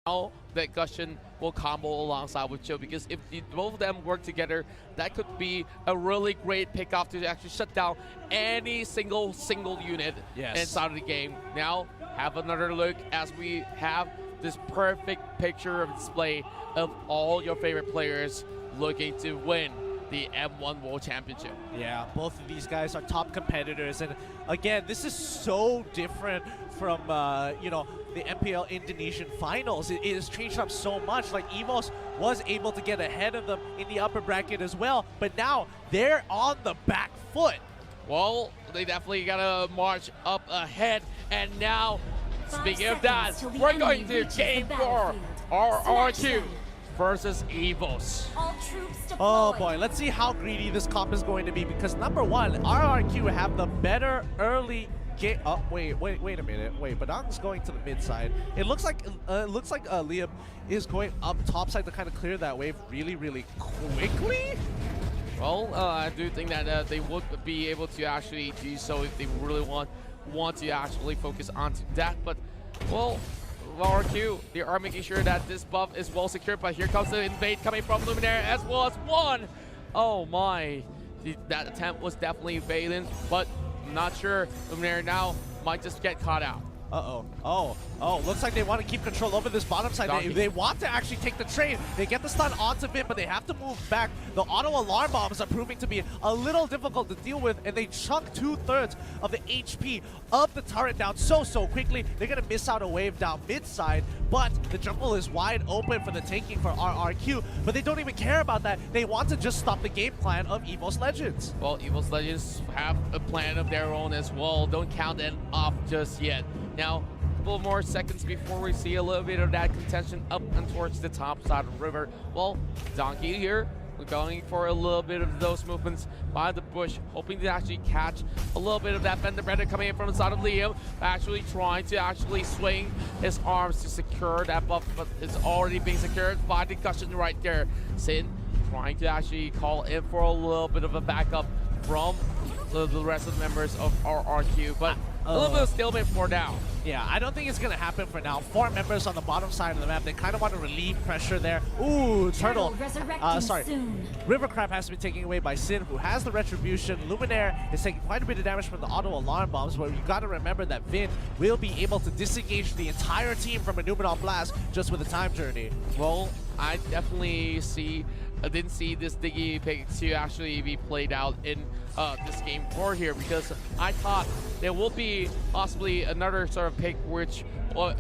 now that Gushin will combo alongside with Joe, because if both of them work together, that could be a really great pickoff to actually shut down any single unit inside of the game. Now, have another look as we have this perfect picture of display of all your favorite players looking to win the M1 World Championship. Yeah, both of these guys are top competitors, and again, this is so different from you know, the MPL Indonesian finals. It has changed up so much. Like, EVOS was able to get ahead of them in the upper bracket as well, but now they're on the back foot. Well, they definitely gotta march up ahead, and now, speaking of that, we're going to Game 4, RRQ versus EVOS. Oh boy, let's see how greedy this comp is going to be, because number one, RRQ have the better early game. Oh, wait a minute. Wait, Badang's going to the mid side. It looks like Liam is going up top side to kind of clear that wave really quickly. Well, I do think that they would be able to actually do so if they really want to actually focus on that, but well, RRQ, they are making sure that this buff is well secured, but here comes the invade coming from Luminaire as well as one. Oh my, that attempt was definitely failing, but I'm not sure. Luminaire now might just get caught out. Looks like they want to keep control over this bottom side. They want to actually take the trade. They get the stun onto Vin, but they have to move back. The auto alarm bombs are proving to be a little difficult to deal with, and they chunk 2/3 of the HP of the turret down so quickly. They're going to miss out a wave down mid side, but the jungle is wide open for the taking for RRQ, but they don't even care about that. They want to just stop the game plan of EVOS Legends. Well, EVOS Legends have a plan of their own as well. Don't count them off just yet. Now, a couple more seconds before we see a little bit of that contention up and towards the top side of the river. Well, Donkey here, we're going for a little bit of those movements by the bush, hoping to actually catch a little bit of that Fender Bender coming in from the side of Liam, actually trying to actually swing his arms to secure that buff, but it's already being secured by the Gushin right there. Sin trying to actually call in for a little bit of a backup from the rest of the members of RRQ, but a little bit of stalemate for now. Yeah, I don't think it's going to happen for now. 4 members on the bottom side of the map. They kind of want to relieve pressure there. Ooh, Turtle. River Crab has to be taken away by Sin, who has the Retribution. Luminaire is taking quite a bit of damage from the auto alarm bombs, but you got to remember that Vin will be able to disengage the entire team from a Numenor Blast just with a time journey. Well, I definitely didn't see this Diggy pick to actually be played out in this game 4 here, because I thought there will be possibly another sort of pick which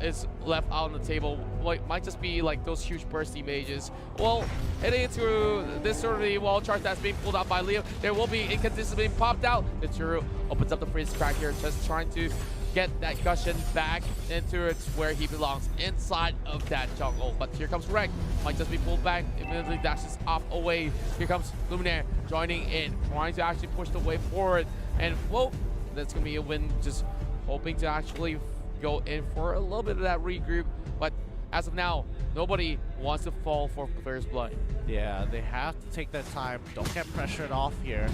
is left out on the table. What might just be like those huge bursty mages. Well, heading into this sort of the wall charge that's being pulled out by Liam, there will be inconsistency being popped out. The Churu opens up the freeze crack here, just trying to get that Gushin back into its where he belongs, inside of that jungle. But here comes Rek, might just be pulled back, immediately dashes off away. Here comes Luminaire joining in, trying to actually push the way forward. And whoa, that's gonna be a win, just hoping to actually go in for a little bit of that regroup. But as of now, nobody wants to fall for first blood. Yeah, they have to take their time. Don't get pressured off here.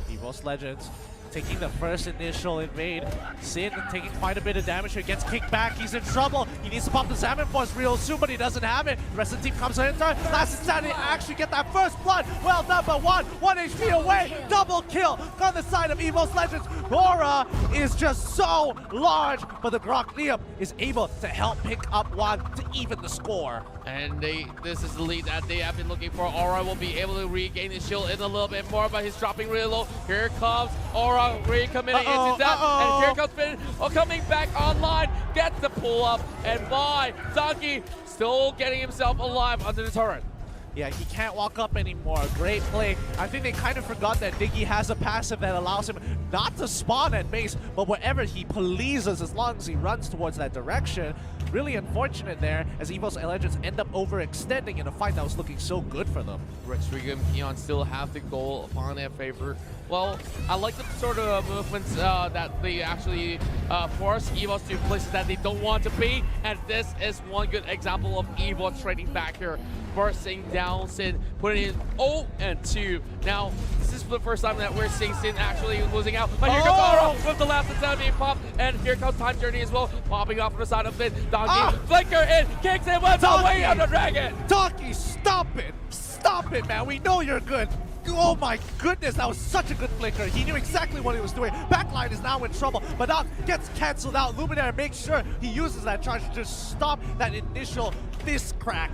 EVOS Legends taking the first initial invade. Sin taking quite a bit of damage here, gets kicked back, he's in trouble. He needs to pop the Salmon Force real soon, but he doesn't have it. The rest of the team comes in turn. Last Insanity actually get that first blood. Well done, but one HP away. Double kill on the side of EVOS Legends. Aura is just so large, but the Grok Liam is able to help pick up one to even the score. And this is the lead that they have been looking for. Aura will be able to regain his shield in a little bit more, but he's dropping really low. Here comes Aura recommitting into that, and here comes Finn coming back online, gets the pull up, and by Donkey still getting himself alive under the turret. Yeah, he can't walk up anymore. Great play. I think they kind of forgot that Diggy has a passive that allows him not to spawn at base, but wherever he pleases, as long as he runs towards that direction. Really unfortunate there, as EVOS Legends end up overextending in a fight that was looking so good for them. Rodrigo and Peon still have the goal upon their favor. Well, I like the sort of movements that they actually force EVOS to places that they don't want to be, and this is one good example of EVOS trading back here, forcing down Sin, putting in 0-2. Now, this is the first time that we're seeing Sin actually losing out, but here comes Aura with the last attempt being popped, and here comes Time Journey as well, popping off from the side of it. Donkey, flicker in, kicks it, went away on the dragon! Donkey, stop it! Stop it, man! We know you're good! Oh my goodness, that was such a good flicker. He knew exactly what he was doing. Backline is now in trouble, but Doc gets cancelled out. Luminaire makes sure he uses that charge to just stop that initial fist crack.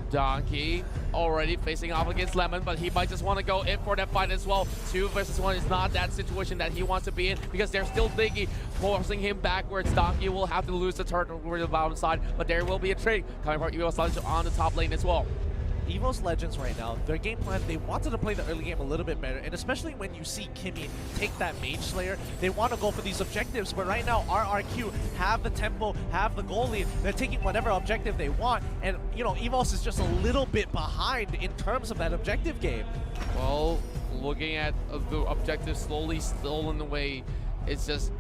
Donkey already facing off against Lemon, but he might just want to go in for that fight as well. 2 versus 1 is not that situation that he wants to be in because they're still Diggy forcing him backwards. Donkey will have to lose the turn over the bottom side, but there will be a trade coming from EVOS Legends on the top lane as well. EVOS Legends right now, their game plan, they wanted to play the early game a little bit better, and especially when you see Kimmy take that Mage Slayer, they want to go for these objectives, but right now RRQ have the tempo, have the goal lead, they're taking whatever objective they want, and you know, EVOS is just a little bit behind in terms of that objective game. Well, looking at the objective slowly stolen away, it's just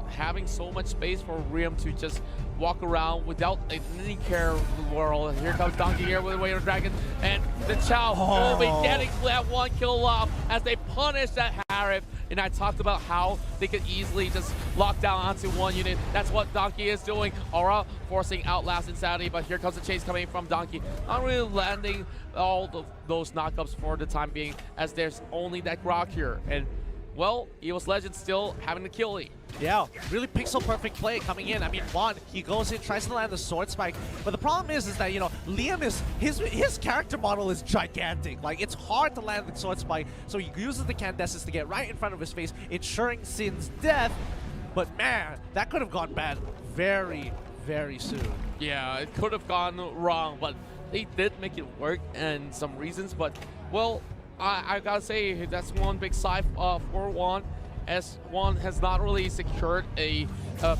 having so much space for Riem to just walk around without any care of the world. Here comes Donkey here with the Way of the Dragon, and the Chow will be getting that 1 kill off as they punish that Harif. And I talked about how they could easily just lock down onto 1 unit. That's what Donkey is doing. Aura forcing Outlast Insanity, but here comes the chase coming from Donkey. Not really landing all those knockups for the time being, as there's only that Grok here. And well, EVOS Legends still having the kill lead. Yeah, really pixel perfect play coming in. I mean, Juan, he goes in, tries to land the sword spike, but the problem is that, you know, Liam is, his character model is gigantic. Like, it's hard to land the sword spike, so he uses the Candescence to get right in front of his face, ensuring Sin's death. But man, that could have gone bad very, very soon. Yeah, it could have gone wrong, but they did make it work and some reasons, but, well, I gotta say, that's one big sigh for Juan, as Juan has not really secured a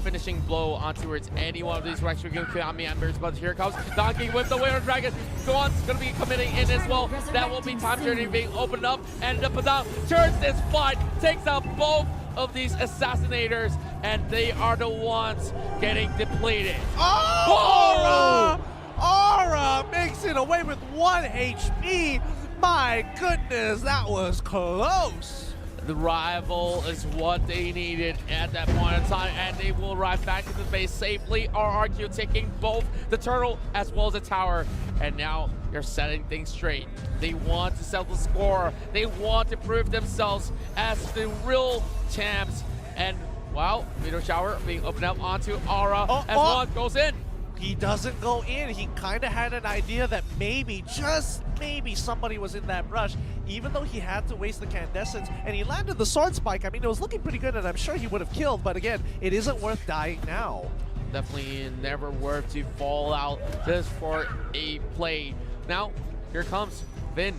finishing blow onto any one of these Rex Kami Embers, but here comes Donkey with the Way of the Dragon. Juan's gonna be committing in as well. That will be Time Journey being opened up, and the Padam turns this fight, takes out both of these assassinators, and they are the ones getting depleted. Oh! Aura makes it away with 1 HP. My goodness, that was close. The rival is what they needed at that point in time, and they will arrive back to the base safely. RRQ taking both the turtle as well as the tower, and now they're setting things straight. They want to settle the score. They want to prove themselves as the real champs. And wow, meteor shower being opened up onto Aura as one goes in. He doesn't go in. He kind of had an idea that maybe, just maybe, somebody was in that rush, even though he had to waste the Candescence, and he landed the sword spike. I mean, it was looking pretty good, and I'm sure he would have killed, but again, it isn't worth dying now. Definitely never worth to fall out just for a play. Now, here comes Vin,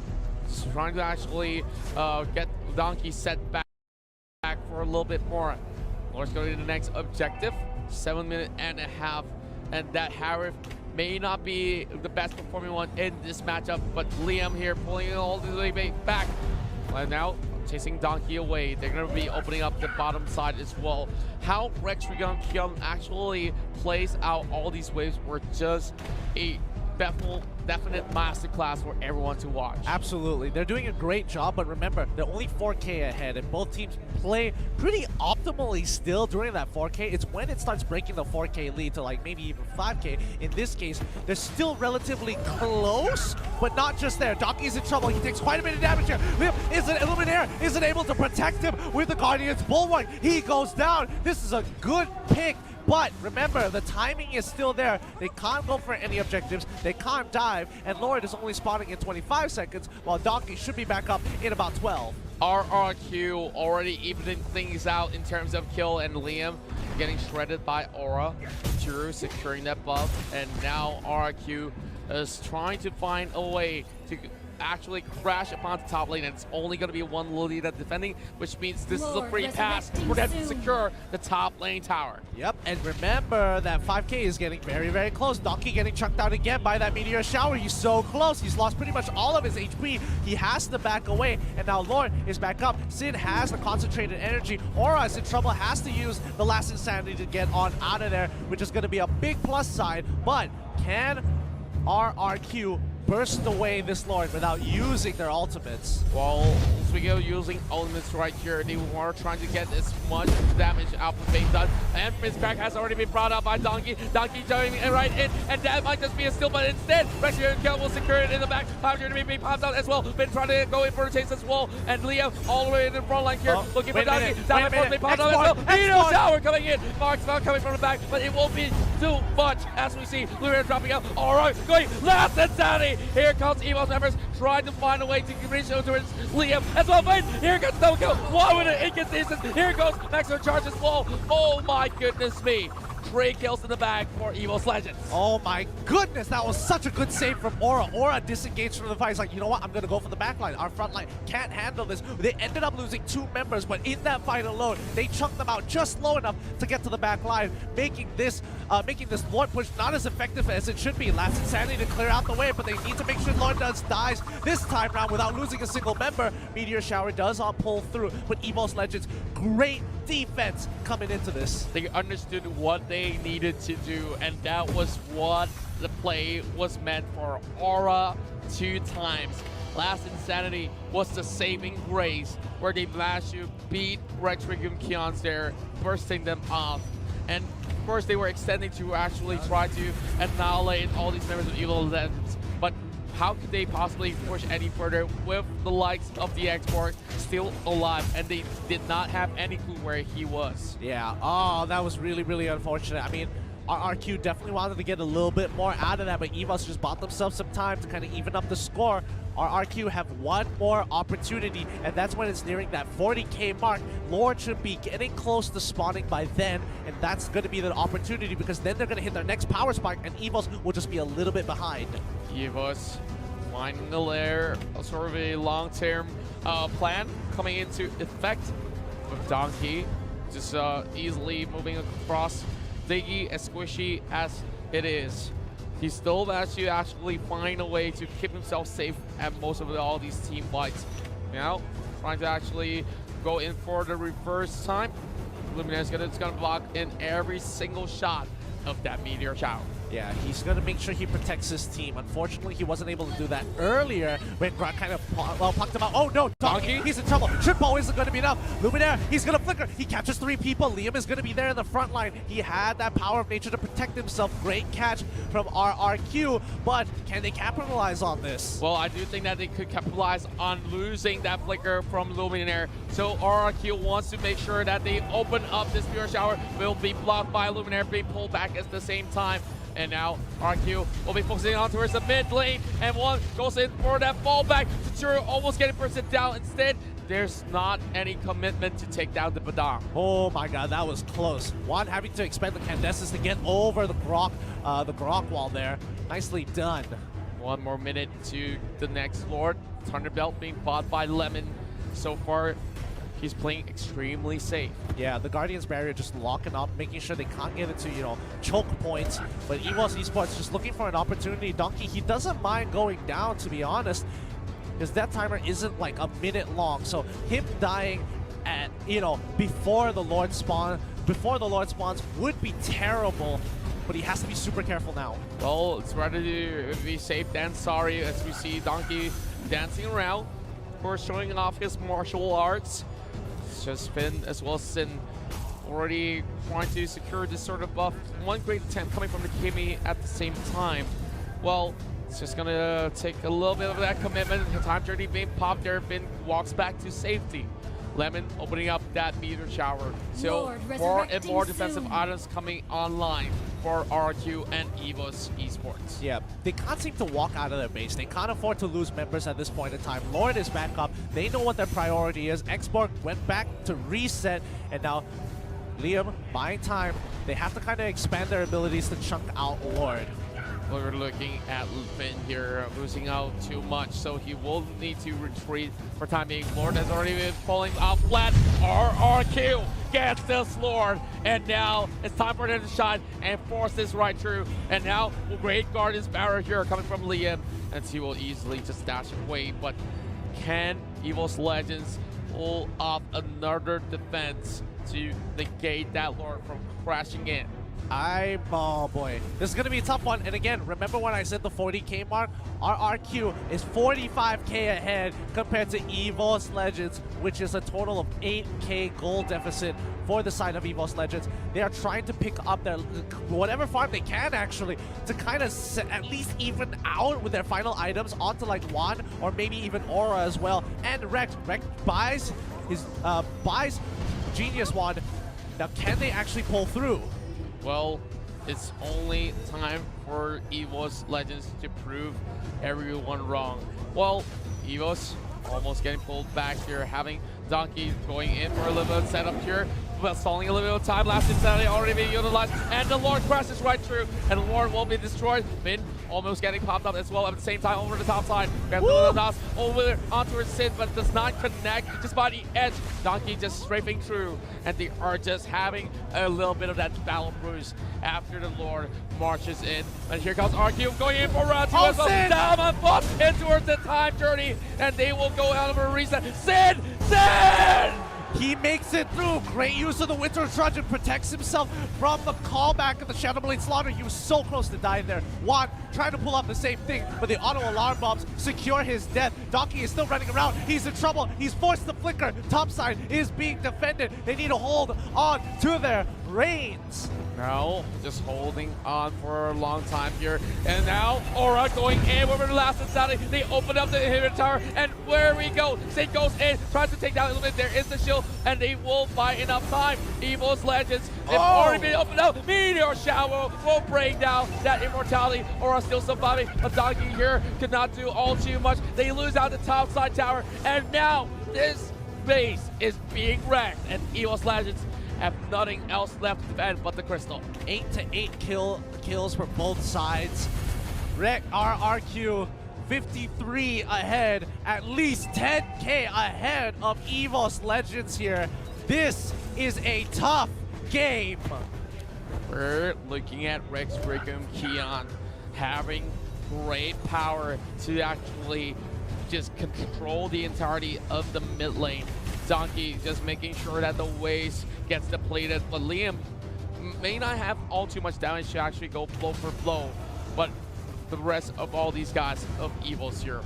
just trying to actually get Donkey set back for a little bit more. Let's go to the next objective, 7.5 minutes. And that Harif may not be the best performing one in this matchup, but Liam here pulling it all the way back. And now chasing Donkey away. They're going to be opening up the bottom side as well. How Rex Kyung actually plays out all these waves were just a definite masterclass for everyone to watch. Absolutely. They're doing a great job, but remember, they're only 4K ahead, and both teams play pretty optimally still during that 4K. It's when it starts breaking the 4K lead to like maybe even 5K. In this case, they're still relatively close, but not just there. Donkey's in trouble. He takes quite a bit of damage here. Luminaire isn't able to protect him with the Guardian's Bulwark. He goes down. This is a good pick. But remember, the timing is still there. They can't go for any objectives. They can't dive. And Lord is only spawning in 25 seconds, while Donkey should be back up in about 12. RRQ already evening things out in terms of kill, and Liam getting shredded by Aura. Drew securing that buff, and now RRQ is trying to find a way to actually crash upon the top lane, and it's only going to be one Lolita defending, which means this is a free pass for them to secure the top lane tower. Yep, and remember that 5K is getting very, very close. Donkey getting chucked out again by that meteor shower. He's so close. He's lost pretty much all of his HP. He has to back away, and now Lord is back up. Sin has the concentrated energy. Aura is in trouble, has to use the last insanity to get on out of there, which is going to be a big plus side, but can RRQ burst away this Lord without using their ultimates. Well, as we go using ultimates right here, they are trying to get as much damage out of being done. And Crack has already been brought up by Donkey. Donkey jumping right in, and that might just be a steal, but instead, Rexier and Kel will secure it in the back. Power to be popped out as well. Been trying to go in for a chase as well. And Liam all the way in the front line here, looking for Donkey. Down in front, they popped out as well. Nino Shower coming in. Mark's not coming from the back, but it won't be too much as we see Luminar dropping out. All right, going last insanity. Here comes EVOS members trying to find a way to reach towards Liam as well. But here comes double kill. Why would it inconsistent? Here goes Maxwell charges wall. Oh my goodness me. 3 kills in the bag for EVOS Legends. Oh my goodness, that was such a good save from Aura. Aura disengaged from the fight. He's like, you know what, I'm going to go for the back line. Our front line can't handle this. They ended up losing 2 members, but in that fight alone, they chunked them out just low enough to get to the back line, making this Lord push not as effective as it should be. Last Insanity to clear out the way, but they need to make sure Lord dies this time round without losing a single member. Meteor Shower does all pull through, but EVOS Legends, great defense coming into this. They understood what they needed to do, and that was what the play was meant for. Aura 2 times. Last Insanity was the saving grace where they managed to beat Retrigium Keons there, bursting them off. And of course they were extending to actually try to annihilate all these members of EVOS Legends. But how could they possibly push any further with the likes of the export still alive, and they did not have any clue where he was? Yeah, oh, that was really, really unfortunate. I mean, RRQ definitely wanted to get a little bit more out of that, but EVOS just bought themselves some time to kind of even up the score. RRQ have one more opportunity, and that's when it's nearing that 40k mark. Lord should be getting close to spawning by then, and that's going to be the opportunity, because then they're going to hit their next power spike, and EVOS will just be a little bit behind. EVOS finding the lair, sort of a long-term plan coming into effect with Donkey just easily moving across Diggy, as squishy as it is. He still managed to actually find a way to keep himself safe at most of all these team fights. Now, trying to actually go in for the reverse time. Luminar's gonna block in every single shot of that Meteor Shower. Yeah, he's going to make sure he protects his team. Unfortunately, he wasn't able to do that earlier when Grant kind of, plucked him out. Oh no, Donkey, he's in trouble. Triple isn't going to be enough. Luminaire, he's going to flicker. He captures 3 people. Liam is going to be there in the front line. He had that power of nature to protect himself. Great catch from RRQ, but can they capitalize on this? Well, I do think that they could capitalize on losing that flicker from Luminaire. So RRQ wants to make sure that they open up this Meteor Shower. Will be blocked by Luminaire, being pulled back at the same time. And now RQ will be focusing on towards the mid lane, and one goes in for that fallback. Tsuru almost getting bursted down. Instead, there's not any commitment to take down the Badang. Oh my god, that was close. One having to expend the Candaces to get over the Grok wall there. Nicely done. 1 more minute to the next Lord. Thunderbelt being fought by Lemon. So far, he's playing extremely safe. Yeah, the Guardian's Barrier just locking up, making sure they can't get into, choke points. But EVOS Esports just looking for an opportunity. Donkey, he doesn't mind going down, to be honest, because that timer isn't like a minute long. So him dying at, before the Lord spawns would be terrible. But he has to be super careful now. Well, it's rather to be safe than sorry, as we see Donkey dancing around, of course showing off his martial arts. Just Finn as well as Sin already trying to secure this sort of buff. One great attempt coming from the Kimi at the same time. Well, it's just gonna take a little bit of that commitment. The time journey being popped there, Finn walks back to safety. Lemon opening up that Meteor Shower. So more and more defensive items coming online for RRQ and EVOS Esports. Yeah, they can't seem to walk out of their base. They can't afford to lose members at this point in time. Lord is back up. They know what their priority is. Xborg went back to reset, and now Liam buying time. They have to kind of expand their abilities to chunk out Lord. We're looking at Finn here, losing out too much, so he will need to retreat for time being. Lord has already been falling out flat. RRQ gets this Lord, and now it's time for them to shine and force this right through. And now Great Guardian's Barrier here coming from Liam, and he will easily just dash away. But can EVOS Legends pull off another defense to negate that Lord from crashing in? Oh boy, this is gonna be a tough one. And again, remember when I said the 40K mark? RRQ is 45K ahead compared to EVOS Legends, which is a total of 8K gold deficit for the side of EVOS Legends. They are trying to pick up their whatever farm they can actually to kind of at least even out with their final items onto like Juan or maybe even Aura as well. And Rex buys his Genius Wand. Now, can they actually pull through? Well, it's only time for EVOS Legends to prove everyone wrong. Well, EVOS almost getting pulled back here, having Donkey going in for a little bit of setup here, but stalling a little bit of time. Last insanity already being utilized, and the Lord crashes right through, and the Lord will be destroyed. Min almost getting popped up as well at the same time over the top side. Grabs the DOS over there onto his Sin, but does not connect just by the edge. Donkey just strafing through, and they are just having a little bit of that battle bruise after the Lord marches in. And here comes RQ going in for round two as well. Down on foot and towards the time journey, and they will go out of a reset. Sin! He makes it through. Great use of the Winter Trudge and protects himself from the callback of the Shadowblade Slaughter. He was so close to dying there. Juan trying to pull off the same thing, but the auto alarm bombs secure his death. Donkey is still running around. He's in trouble. He's forced to flicker. Topside is being defended. They need to hold on to their reins. No, just holding on for a long time here. And now, Aura going in over the last insanity. They open up the inhibitor tower, and where we go, Sid goes in, tries to take down a little bit. There is the shield, and they will buy enough time. EVOS Legends, they've already been opened up. Meteor Shower will break down that immortality. Aura still surviving, but Donkey here could not do all too much. They lose out the top side tower, and now this base is being wrecked, and EVOS Legends have nothing else left to defend but the crystal. 8 to 8 kills for both sides. RRQ 53 ahead, at least 10K ahead of EVOS Legends here. This is a tough game. We're looking at Rex, Brigham, Keon having great power to actually just control the entirety of the mid lane. Donkey just making sure that the waste gets depleted, but Liam may not have all too much damage to actually go blow for blow, but the rest of all these guys of EVOS here,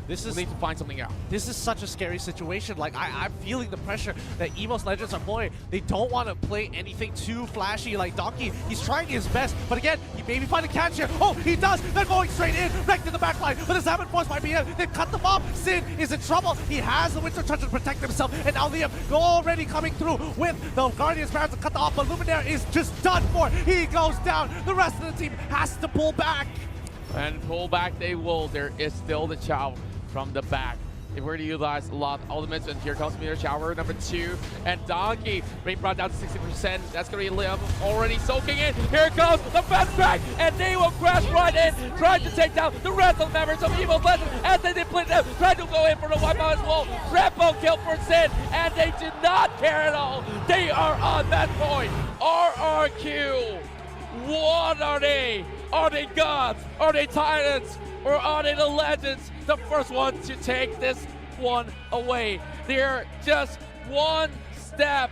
we'll need to find something out. This is such a scary situation. Like, I'm feeling the pressure that EVOS Legends are pulling. They don't want to play anything too flashy like Donkey. He's trying his best, but again, he maybe find a catch here. Oh, he does! They're going straight in, wrecked in the backline, but the Salmon Force might be in. They've cut them off. Sin is in trouble. He has the Winter Touch to protect himself, and now Liam already coming through with the Guardian's Power to cut them off, but Luminaire is just done for. He goes down. The rest of the team has to pull back. And pull back they will. There is still the Chow from the back. They've already utilized a lot of ultimates, and here comes Meteor Shower number 2. And Donkey being brought down to 60%. That's going to be Liam already soaking in. Here comes the fast crack, and they will crash right in, trying to take down the rest of the members of EVOS Legends as they deplete them, trying to go in for the wipeout as well. Triple kill for Sin, and they do not care at all. They are on that point. RRQ, what are they? Are they gods? Are they titans? Or are they the Legends, the first ones to take this one away? They're just one step